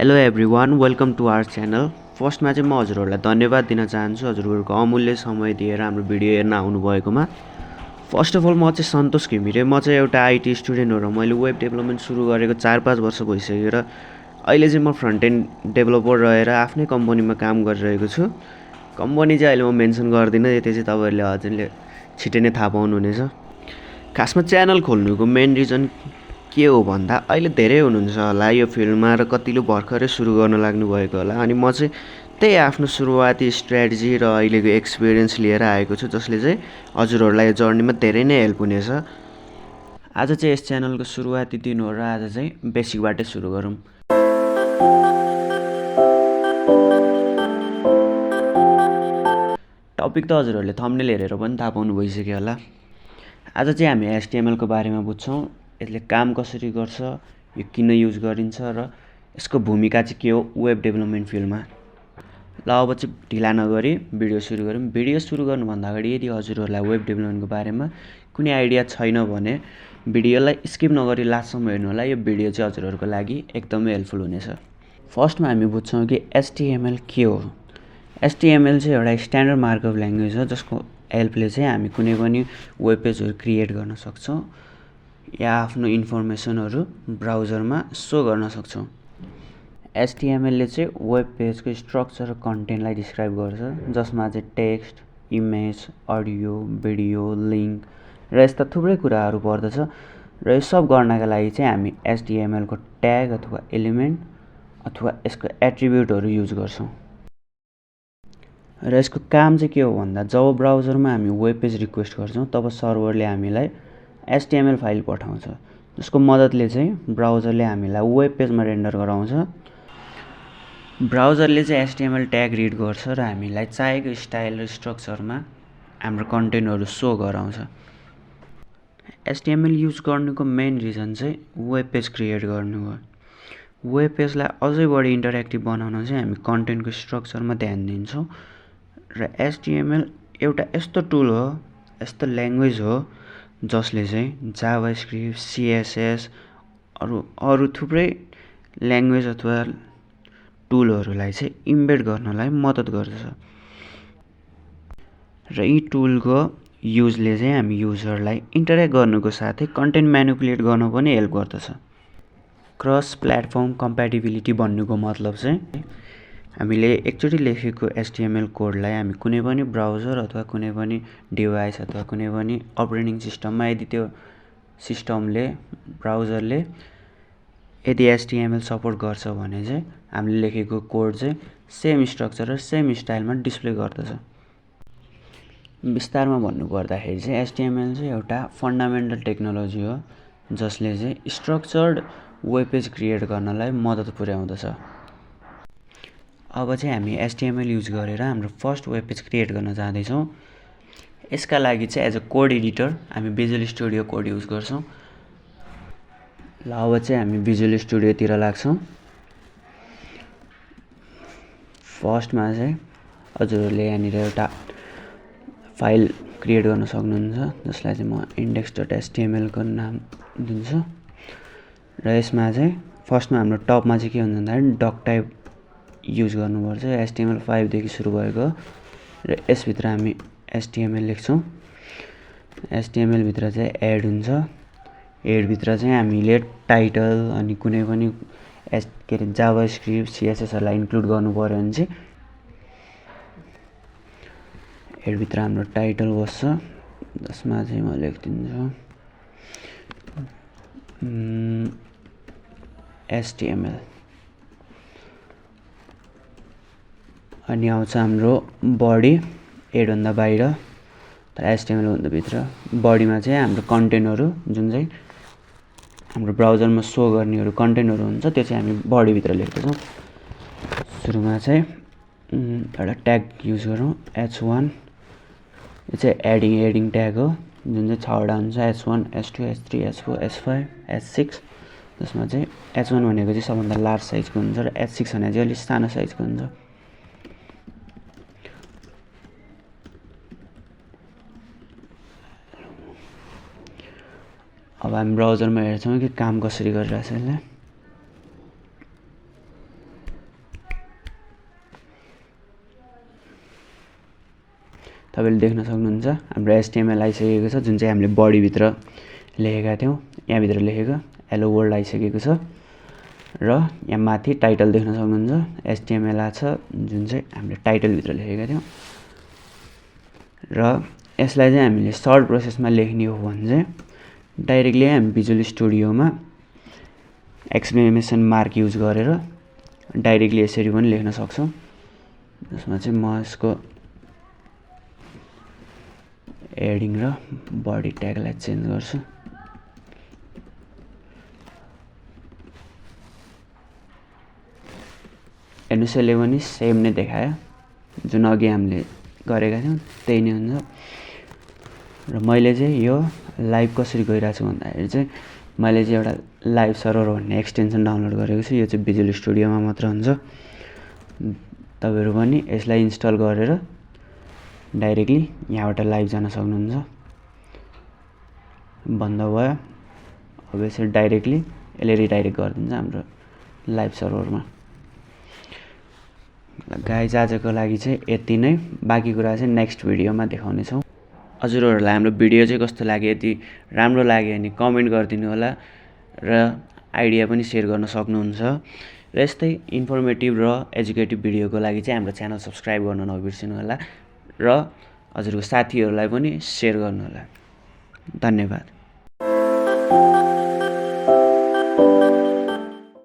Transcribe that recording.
Hello everyone welcome to our channel. फर्स्टमा चाहिँ म हजुरहरूलाई धन्यवाद दिन चाहन्छु हजुरहरूको अमूल्य समय दिएर हाम्रो भिडियो हेर्न आउनुभएकोमा। फर्स्ट अफ अल म चाहिँ सन्तोष घिमिरे, म चाहिँ एउटा आइटी स्टुडेन्ट हो र मैले वेब डेभलपमेन्ट सुरु गरेको 4-5 वर्ष भइसक्यो र अहिले चाहिँ म फ्रन्ट एन्ड डेभलपर रहेर आफ्नै कम्पनीमा काम गरिरहेको छु। कम्पनी चाहिँ अहिले म मेन्सन गर्दिनँ, त्यो चाहिँ तपाईँहरूले हजुरले छिटै नै थाहा पाउनुहुनेछ। खासमा च्यानल खोल्नुको मेन रिजन के हो भन्दा अहिले धेरै हुनुहुन्छ होला यो फिल्डमा र कतिले भर्खरै सुरु गर्न लाग्नुभएको होला, अनि म चाहिँ त्यही आफ्नो सुरुवाती स्ट्र्याटेजी र अहिलेको एक्सपिरियन्स लिएर आएको छु, जसले चाहिँ हजुरहरूलाई यो जर्नीमा धेरै नै हेल्प हुनेछ। आज चाहिँ यस च्यानलको सुरुवाती दिन हो र आज चाहिँ बेसिकबाटै सुरु गरौँ। टपिक त हजुरहरूले थम्बनेल हेरेर पनि थाहा पाउनु भइसक्यो होला। आज चाहिँ हामी एचटिएमएलको बारेमा बुझ्छौँ, यसले काम कसरी गर्छ, यो किन युज गरिन्छ र यसको भूमिका चाहिँ के हो वेब डेभलपमेन्ट फिल्डमा। ल अब चाहिँ ढिला नगरी भिडियो सुरु गरौँ। भिडियो सुरु गर्नुभन्दा अगाडि यदि हजुरहरूलाई वेब डेभलपमेन्टको बारेमा कुनै आइडिया छैन भने भिडियोलाई स्किप नगरी लास्टसम्म हेर्नु होला, यो भिडियो चाहिँ हजुरहरूको लागि एकदमै हेल्पफुल हुनेछ। फर्स्टमा हामी बुझ्छौँ कि एचटिएमएल के हो। एचटिएमएल चाहिँ एउटा स्ट्यान्डर्ड मार्कअप ल्याङ्ग्वेज हो, जसको हेल्पले चाहिँ हामी कुनै पनि वेब पेजहरू क्रिएट गर्न सक्छौँ या आफ्नो इन्फर्मेसनहरू ब्राउजरमा सो गर्न सक्छौँ। एचटिएमएलले चाहिँ वेब पेजको स्ट्रक्चर र कन्टेन्टलाई डिस्क्राइब गर्छ, जसमा चाहिँ text, image, audio, video, link र यस्ता थुप्रै कुराहरू पर्दछ। र यो सब गर्नका लागि चाहिँ हामी एचटिएमएलको ट्याग अथवा एलिमेन्ट अथवा यसको एट्रिब्युटहरू युज गर्छौँ। र यसको काम चाहिँ के हो भन्दा जब ब्राउजरमा हामी वेब पेज रिक्वेस्ट गर्छौँ तब सर्भरले हामीलाई एचटिएमएल फाइल पठाउँछ, जसको मद्दतले चाहिँ ब्राउजरले हामीलाई वेब पेजमा रेन्डर गराउँछ। ब्राउजरले चाहिँ एचटिएमएल ट्याग रिड गर्छ र हामीलाई चाहेको स्टाइल र स्ट्रक्चरमा हाम्रो कन्टेन्टहरू सो गराउँछ। एचटिएमएल युज गर्नुको मेन रिजन चाहिँ वेब पेज क्रिएट गर्नु हो। वेब पेजलाई अझै बढी इन्टरेक्टिभ बनाउन चाहिँ हामी कन्टेन्टको स्ट्रक्चरमा ध्यान दिन्छौँ र एचटिएमएल एउटा यस्तो टुल हो, यस्तो ल्याङ्ग्वेज हो जसले चाहिँ जाभास्क्रिप्ट, सिएसएस अरू थुप्रै ल्याङ्ग्वेज अथवा टुलहरूलाई चाहिँ इम्बेड गर्नलाई मद्दत गर्दछ। र यी टुलको युजले चाहिँ हामी युजरलाई इन्टरेक्ट गर्नुको साथै कन्टेन्ट म्यानिपुलेट गर्न पनि हेल्प गर्दछ। क्रस प्लेटफर्म कम्प्याटिबिलिटी भन्नुको मतलब चाहिँ हामीले एकचोटि लेखेको एचटिएमएल कोडलाई हामी कुनै पनि ब्राउजर अथवा कुनै पनि डिभाइस अथवा कुनै पनि अपरेटिङ सिस्टममा यदि त्यो सिस्टमले ब्राउजरले यदि एचटिएमएल सपोर्ट गर्छ भने चाहिँ हामीले लेखेको कोड चाहिँ सेम स्ट्रक्चर र सेम स्टाइलमा डिस्प्ले गर्दछ। विस्तारमा भन्नुपर्दाखेरि चाहिँ एचटिएमएल चाहिँ एउटा फन्डामेन्टल टेक्नोलोजी हो, जसले चाहिँ स्ट्रक्चर्ड वेब पेज क्रिएट गर्नलाई मद्दत पुर्याउँदछ। अब चाहिँ हामी एचटिएमएल युज गरेर हाम्रो फर्स्ट वेब पेज क्रिएट गर्न जाँदैछौँ। यसका लागि चाहिँ एज अ कोड एडिटर हामी भिजुअल स्टुडियो कोड युज गर्छौँ। ल अब चाहिँ हामी भिजुअल स्टुडियोतिर लाग्छौँ। फर्स्टमा चाहिँ हजुरहरूले यहाँनिर एउटा फाइल क्रिएट गर्न सक्नुहुन्छ, जसलाई चाहिँ म index.htmlको नाम दिन्छु। र यसमा चाहिँ फर्स्टमा हाम्रो टपमा चाहिँ के हुन्छ भन्दाखेरि डक टाइप युज गर्नुपर्छ, HTML5 देखि सुरु भएको र यसभित्र हामी HTML लेख्छौँ। HTML भित्र चाहिँ एड हुन्छ, एडभित्र चाहिँ हामीले टाइटल अनि कुनै पनि के अरे जाभास्क्रिप्ट, सिएसएसहरूलाई इन्क्लुड गर्नु पर्यो भने चाहिँ एडभित्र हाम्रो टाइटल बस्छ, जसमा चाहिँ म लेखिदिन्छु HTML। अनि आउँछ हाम्रो बडी, एडभन्दा बाहिर तर HTML भन्दा भित्र। बडीमा चाहिँ हाम्रो कन्टेन्टहरू जुन चाहिँ हाम्रो ब्राउजरमा सो गर्नेहरू कन्टेन्टहरू हुन्छ, त्यो चाहिँ हामी बडीभित्र लेख्दछौँ। सुरुमा चाहिँ एउटा ट्याग युज गरौँ h1, यो चाहिँ एडिङ ट्याग हो, जुन चाहिँ 6वटा हुन्छ h1, h2, h3, h4, h5, h6, जसमा चाहिँ h1 भनेको चाहिँ सबभन्दा लार्ज साइजको हुन्छ र h6 भनेको चाहिँ अलिक सानो साइजको हुन्छ। अब हामी ब्राउजरमा हेर्छौँ कि काम कसरी गरिरहेछ यसले। तपाईँले देख्न सक्नुहुन्छ हाम्रो HTML आइसकेको छ, जुन चाहिँ हामीले बडीभित्र लेखेका थियौँ। यहाँभित्र लेखेको हेलो वर्ल्ड आइसकेको छ र यहाँ माथि टाइटल देख्न सक्नुहुन्छ HTML छ, जुन चाहिँ हामीले टाइटलभित्र लेखेका थियौँ। र यसलाई चाहिँ हामीले सर्ट प्रोसेसमा लेख्ने हो भने चाहिँ डाइरेक्टली हामी भिजुअल स्टुडियोमा एक्सक्लेमेसन मार्क युज गरेर डाइरेक्टली यसरी पनि लेख्न सक्छौँ। जसमा चाहिँ म यसको हेडिङ र बडी ट्यागलाई चेन्ज गर्छु। हेर्नुहोस् यसले पनि सेम नै देखायो, जुन अघि हामीले गरेका थियौँ त्यही नै हुन्छ। र मैले चाहिँ यो लाइभ कसरी गइरहेको छु भन्दाखेरि चाहिँ मैले चाहिँ एउटा लाइभ सर्भर भन्ने एक्सटेन्सन डाउनलोड गरेको छु। यो चाहिँ भिजुअल स्टुडियोमा मात्र हुन्छ। तपाईँहरू पनि यसलाई इन्स्टल गरेर डाइरेक्टली यहाँबाट लाइभ जान सक्नुहुन्छ। बन्द भयो। अब यसरी डाइरेक्टली यसले रिडाइरेक्ट गरिदिन्छ हाम्रो लाइभ सर्भरमा। गाइज आजको लागि चाहिँ यति नै, बाँकी कुरा चाहिँ नेक्स्ट भिडियोमा देखाउनेछौँ। हजुरहरूलाई हाम्रो भिडियो चाहिँ कस्तो लाग्यो, यदि राम्रो लाग्यो भने कमेन्ट गरिदिनु होला र आइडिया पनि सेयर गर्न सक्नुहुन्छ। र यस्तै इन्फर्मेटिभ र एजुकेटिभ भिडियोको लागि चाहिँ हाम्रो च्यानल सब्सक्राइब गर्न नबिर्सिनु होला र हजुरको साथीहरूलाई पनि सेयर गर्नु होला। धन्यवाद।